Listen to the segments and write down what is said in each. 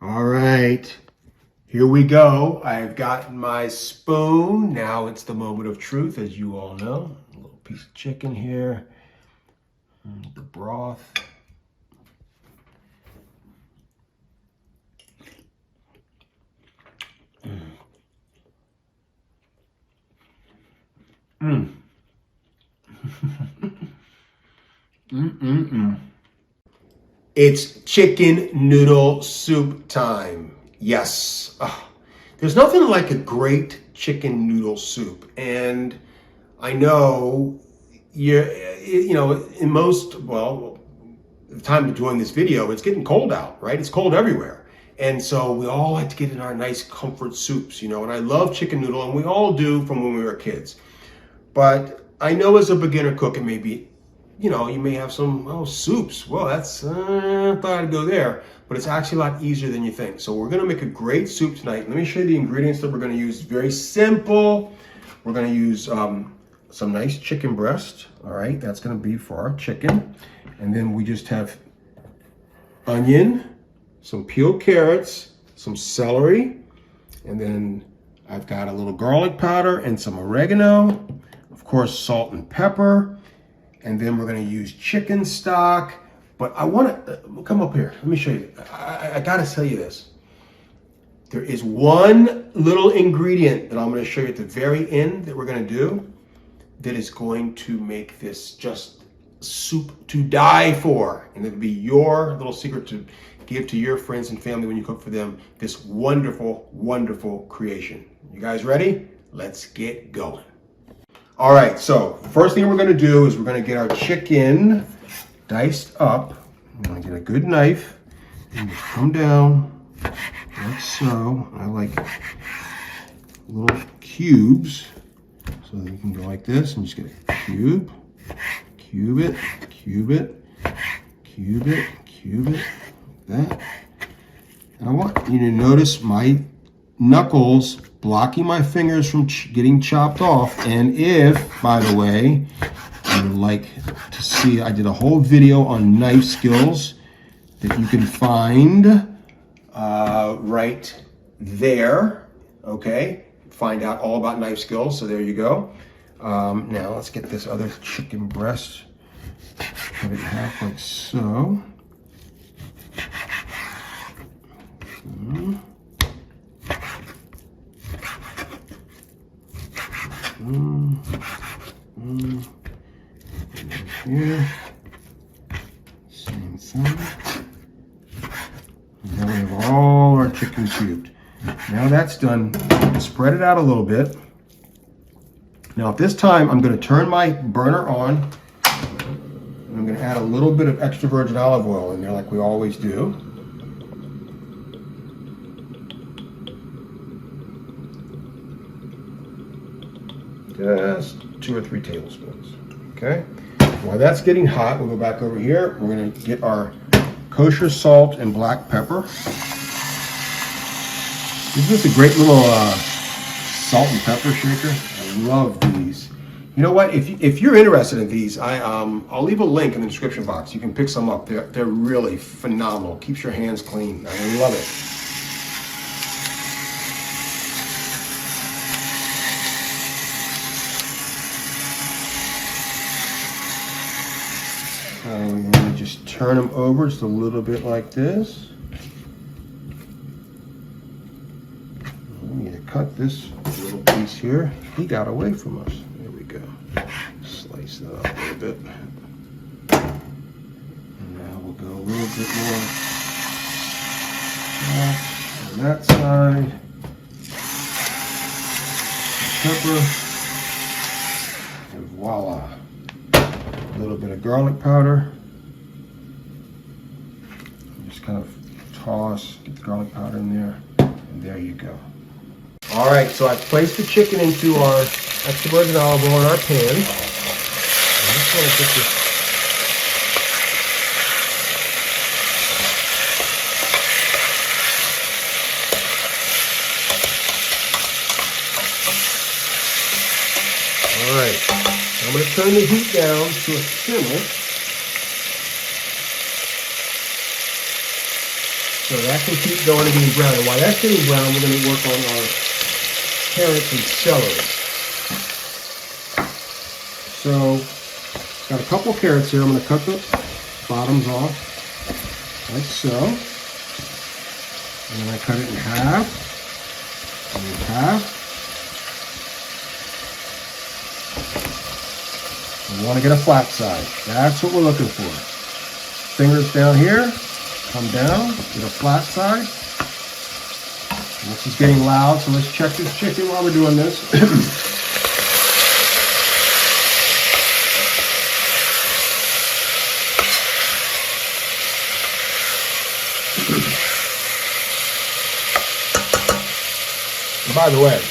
All right, here we go. I've gotten my spoon. Now it's the moment of truth, as you all know. A little piece of chicken here. The broth. It's chicken noodle soup time. Yes. There's nothing like a great chicken noodle soup. And I know in most, well, the time of doing this video, it's getting cold out, right? It's cold everywhere. And so we all like to get in our nice comfort soups, and I love chicken noodle, and we all do from when we were kids. But I know as a beginner cook, it may be, you may have some, soups. Well, I thought I'd go there, but it's actually a lot easier than you think. So we're gonna make a great soup tonight. Let me show you the ingredients that we're gonna use. Very simple. We're gonna use some nice chicken breast. All right, that's gonna be for our chicken. And then we just have onion, some peeled carrots, some celery, and then I've got a little garlic powder and some oregano, of course, salt and pepper. And then we're going to use chicken stock. But I want to come up here. Let me show you. I got to tell you this. There is one little ingredient that I'm going to show you at the very end that we're going to do that is going to make this just soup to die for. And it'll be your little secret to give to your friends and family when you cook for them this wonderful, wonderful creation. You guys ready? Let's get going. All right, so first thing we're going to do is we're going to get our chicken diced up. I'm going to get a good knife and just come down like so. I like little cubes so that you can go like this and just get a cube, cube it, cube it, cube it, cube it, like that. And I want you to notice my knuckles blocking my fingers from getting chopped off. And if, by the way, you would like to see, I did a whole video on knife skills that you can find right there, okay? Find out all about knife skills, so there you go. Now let's get this other chicken breast, cut it in half like so. Here, same thing. And then we have all our chicken cubed. Now that's done, spread it out a little bit. Now at this time, I'm going to turn my burner on, and I'm going to add a little bit of extra virgin olive oil in there like we always do. Just 2 or 3 tablespoons, okay? While that's getting hot, we'll go back over here. We're gonna get our kosher salt and black pepper. This is a great little salt and pepper shaker. I love these. You know what, if you're interested in these, I'll leave a link in the description box. You can pick some up. They're really phenomenal. Keeps your hands clean. I love it. We're going to just turn them over just a little bit like this. We need to cut this little piece here. He got away from us. There we go. Slice that up a little bit. And now we'll go a little bit more on that side. Pepper. And voila. A little bit of garlic powder. Just kind of toss, get the garlic powder in there, and there you go. All right, so I've placed the chicken into our extra virgin olive oil in our pan. I just want to get this. All right. I'm going to turn the heat down to a simmer. So that can keep going and being brown. And while that's getting brown, we're going to work on our carrots and celery. So, got a couple carrots here. I'm going to cut the bottoms off, like so. And then I cut it in half, and in half. We want to get a flat side. That's what we're looking for. Fingers down here, come down, get a flat side. And this is getting loud, so let's check this chicken while we're doing this. By the way,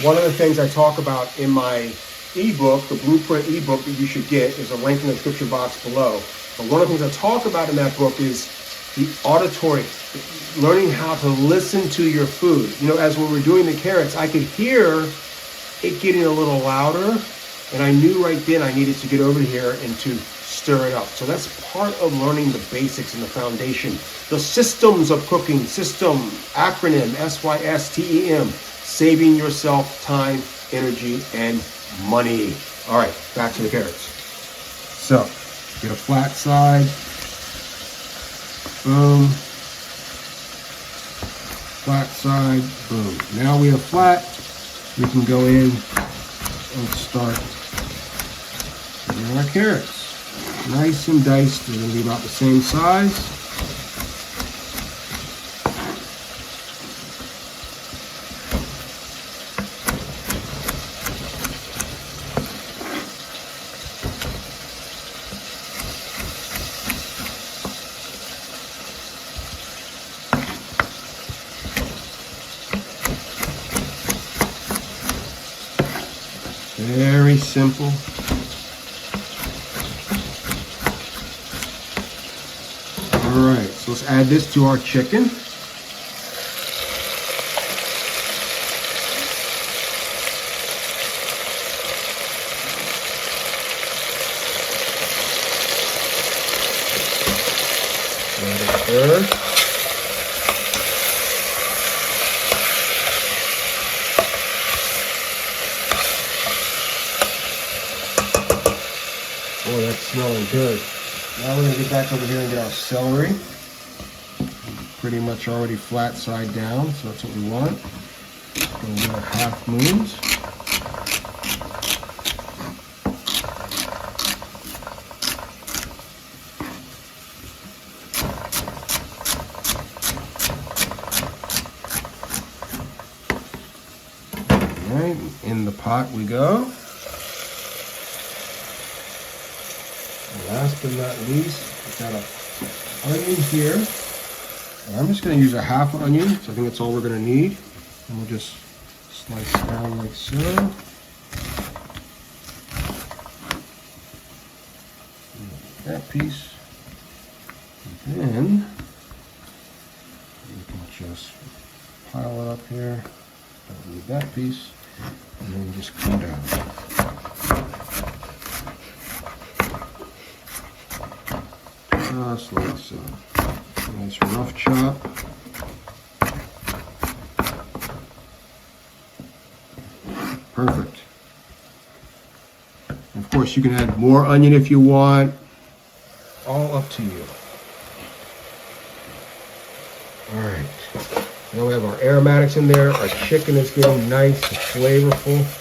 one of the things I talk about in my ebook, the blueprint ebook that you should get, is a link in the description box below. But one of the things I talk about in that book is the auditory, learning how to listen to your food. You know, as we were doing the carrots, I could hear it getting a little louder, and I knew right then I needed to get over here and to stir it up. So that's part of learning the basics and the foundation. The systems of cooking, system, acronym, SYSTEM, saving yourself time, energy, and money. All right, back to the carrots. So, get a flat side. Boom. Flat side. Boom. Now we have flat. We can go in and start doing our carrots. Nice and diced. They're going to be about the same size. Very simple. All right, so let's add this to our chicken. Add it there. Boy, that's smelling good. Now we're going to get back over here and get our celery. Pretty much already flat side down, so that's what we want. Going to do our half moons. All right, in the pot we go. Last but not least, we've got an onion here. And I'm just going to use a half onion, so I think that's all we're going to need. And we'll just slice down like so. That piece. And then we can just pile it up here. Don't need that piece. And then just come down. Just like so. Nice rough chop. Perfect. And of course, you can add more onion if you want. All up to you. All right. Now we have our aromatics in there. Our chicken is getting nice and flavorful.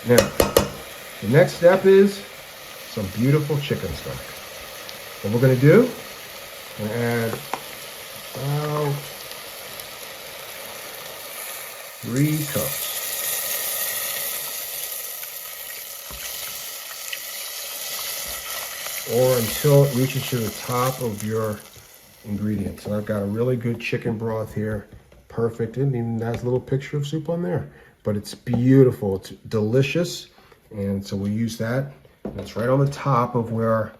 Now, the next step is some beautiful chicken stock. What we're going to do, we're going to add about 3 cups. Or until it reaches to the top of your ingredients. And I've got a really good chicken broth here. Perfect. It even has a little picture of soup on there. But it's beautiful, it's delicious, and so we'll use that. That's right on the top of where our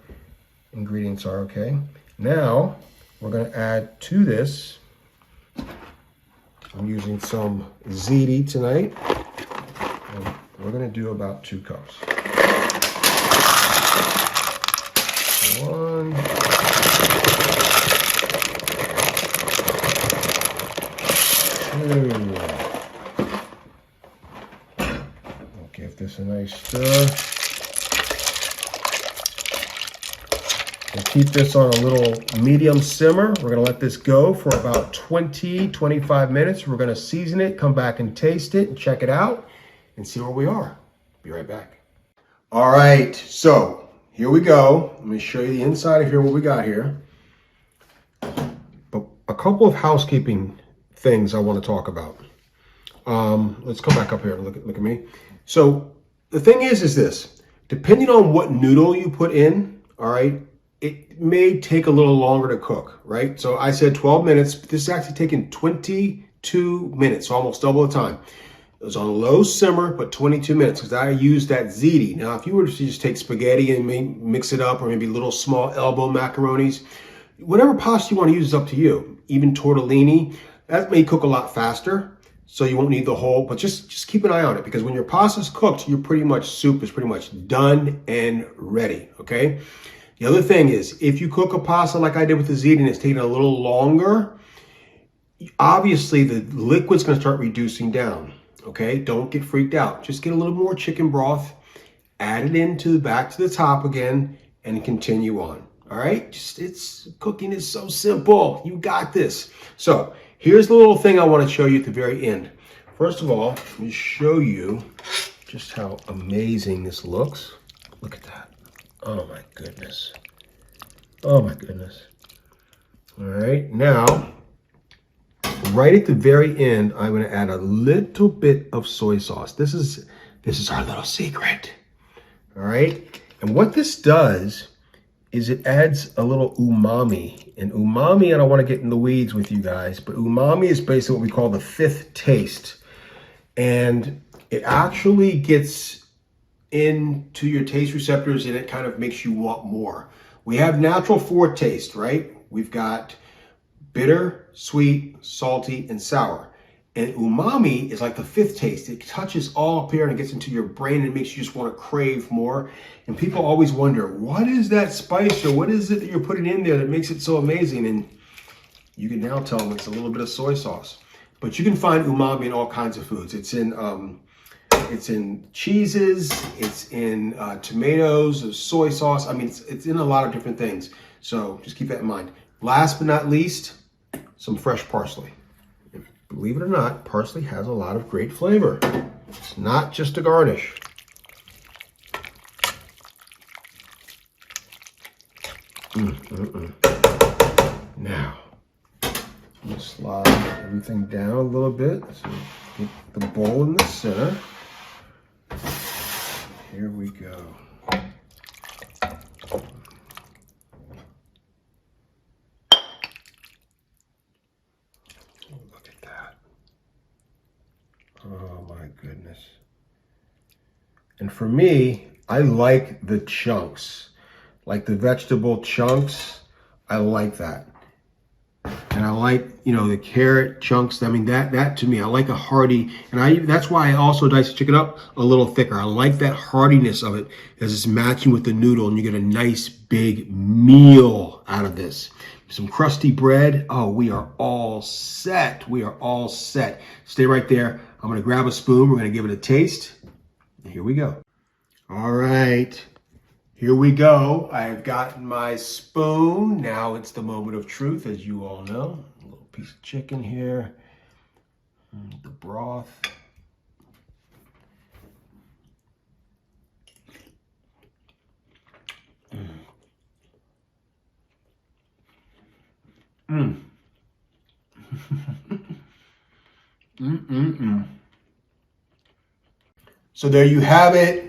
ingredients are, okay? Now, we're gonna add to this, I'm using some ziti tonight, and we're gonna do about 2 cups. Nice stir. And keep this on a little medium simmer. We're gonna let this go for about 20, 25 minutes. We're gonna season it, come back and taste it and check it out and see where we are. Be right back. All right, so here we go. Let me show you the inside of here, what we got here. But a couple of housekeeping things I wanna talk about. Let's come back up here and look at me. So the thing is this, depending on what noodle you put in, all right, it may take a little longer to cook, right? So I said 12 minutes, but this is actually taking 22 minutes, so almost double the time. It was on low simmer, but 22 minutes, because I used that ziti. Now, if you were to just take spaghetti and mix it up, or maybe little small elbow macaronis, whatever pasta you want to use is up to you. Even tortellini, that may cook a lot faster, so you won't need the whole, but just keep an eye on it, because when your pasta's cooked, soup is pretty much done and ready, okay? The other thing is, if you cook a pasta like I did with the ziti and it's taking a little longer, obviously the liquid's gonna start reducing down, okay? Don't get freaked out. Just get a little more chicken broth, add it back to the top again, and continue on, all right? Cooking is so simple. You got this. So here's the little thing I wanna show you at the very end. First of all, let me show you just how amazing this looks. Look at that. Oh my goodness. Oh my goodness. All right, now, right at the very end, I'm gonna add a little bit of soy sauce. This is our little secret, all right? And what this does is it adds a little umami. And umami, I don't wanna get in the weeds with you guys, but umami is basically what we call the fifth taste. And it actually gets into your taste receptors and it kind of makes you want more. We have natural four taste, right? We've got bitter, sweet, salty, and sour. And umami is like the fifth taste. It touches all up here and it gets into your brain and it makes you just want to crave more. And people always wonder, what is that spice or what is it that you're putting in there that makes it so amazing? And you can now tell them it's a little bit of soy sauce. But you can find umami in all kinds of foods. It's in cheeses, it's in tomatoes, soy sauce. I mean, it's in a lot of different things. So just keep that in mind. Last but not least, some fresh parsley. Believe it or not, parsley has a lot of great flavor. It's not just a garnish. Now, I'm gonna slide everything down a little bit. So get the bowl in the center. Here we go. Look at that. Oh my goodness. And for me, I like the chunks, like the vegetable chunks. I like that. And I like, the carrot chunks. I mean, that to me, I like a hearty, and that's why I also dice the chicken up a little thicker. I like that heartiness of it as it's matching with the noodle, and you get a nice big meal out of this. Some crusty bread. Oh, we are all set. We are all set. Stay right there. I'm gonna grab a spoon. We're gonna give it a taste. Here we go. All right. Here we go. I've gotten my spoon. Now it's the moment of truth, as you all know. A little piece of chicken here. The broth. So there you have it.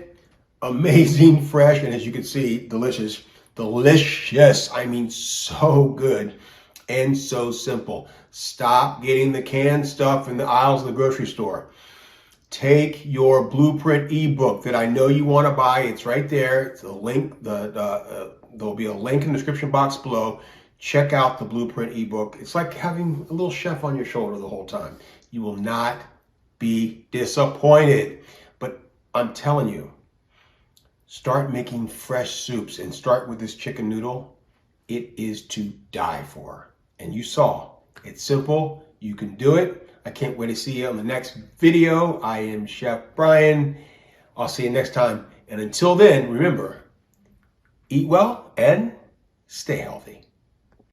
Amazing, fresh, and as you can see, delicious. Delicious. I mean, so good and so simple. Stop getting the canned stuff in the aisles of the grocery store. Take your blueprint ebook that I know you want to buy. It's right there. It's a link. There'll be a link in the description box below. Check out the blueprint ebook. It's like having a little chef on your shoulder the whole time. You will not be disappointed. But I'm telling you, start making fresh soups and start with this chicken noodle. It is to die for. And you saw, it's simple. You can do it. I can't wait to see you on the next video. I am Chef Brian. I'll see you next time. And until then, remember, eat well and stay healthy.